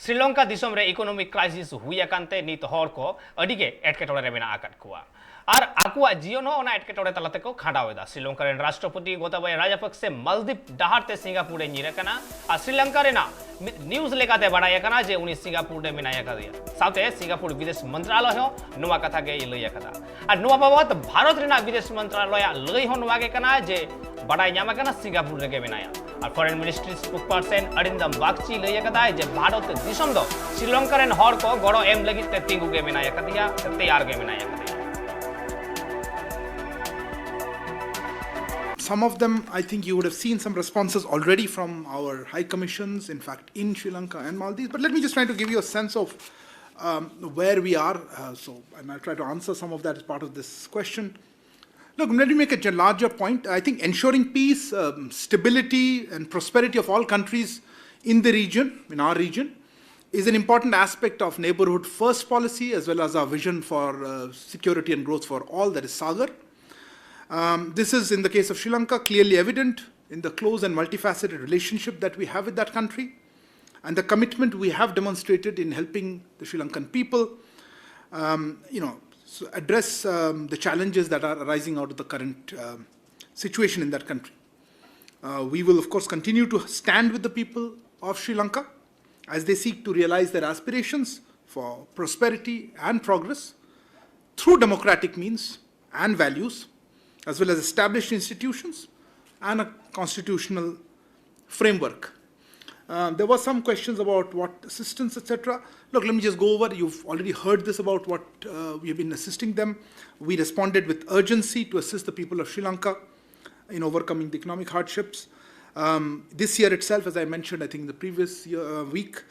श्रीलंका दिसम रे economic crisis हुई अकानते नित हर को अडिगे एटकेटोरे रे मेना आकात कुआ और आकुआ जियोन हो ना एटकेटोरे तलते को खाडावेदा श्रीलंका रे राष्ट्रपति गोताबाया राजपक्षे मालदीप डहारते सिंगापुर निरकना और श्रीलंका रे ना न्यूज लेकाते बड़ाया कना जे उनी सिंगापुर रे मेनाया कदिया साथे सिंगापुर विदेश मंत्रालय हो नुवा कथा गे लइया कदा और नुवा बाबत भारत रे ना विदेश मंत्रालय लई हो नुवा गे कना जे बड़ाई ᱧᱟᱢ ᱠᱟᱱᱟ सिंगापुर रे गे मेनाया और foreign ministry spokesperson Arindam Bagchi लइया कदा जे भारत दिसम दो श्रीलंका रे हर को गड़ो एम लगी ते तिंगु गे मेनाया कदिया तैयार गे मेनाया कदिया Some of them, I think you would have seen some responses already from our high commissions, in fact, in Sri Lanka and Maldives. But let me just try to give you a sense of where we are. And I'll try to answer some of that as part of this question. Look, let me make a larger point. I think ensuring peace, stability, and prosperity of all countries in the region, in our region, is an important aspect of neighborhood first policy as well as our vision for security and growth for all, that is Sagar. This is, in the case of Sri Lanka, clearly evident in the close and multifaceted relationship that we have with that country and the commitment we have demonstrated in helping the Sri Lankan people, address the challenges that are arising out of the current situation in that country. We will, of course, continue to stand with the people of Sri Lanka as they seek to realize their aspirations for prosperity and progress through democratic means and values, as well as established institutions and a constitutional framework. There were some questions about what assistance, etc. Look, let me just go over. You've already heard this about what we have been assisting them. We responded with urgency to assist the people of Sri Lanka in overcoming the economic hardships. This year itself, as I mentioned, I think the previous week,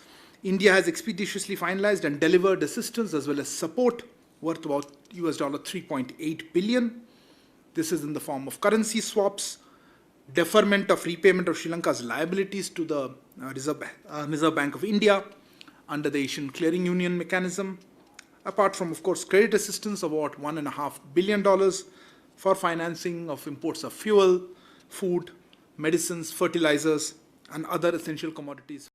India has expeditiously finalized and delivered assistance as well as support worth about US $3.8 billion. This is in the form of currency swaps, deferment of repayment of Sri Lanka's liabilities to the Reserve Bank of India under the Asian Clearing Union mechanism, apart from, of course, credit assistance of about $1.5 billion for financing of imports of fuel, food, medicines, fertilizers, and other essential commodities.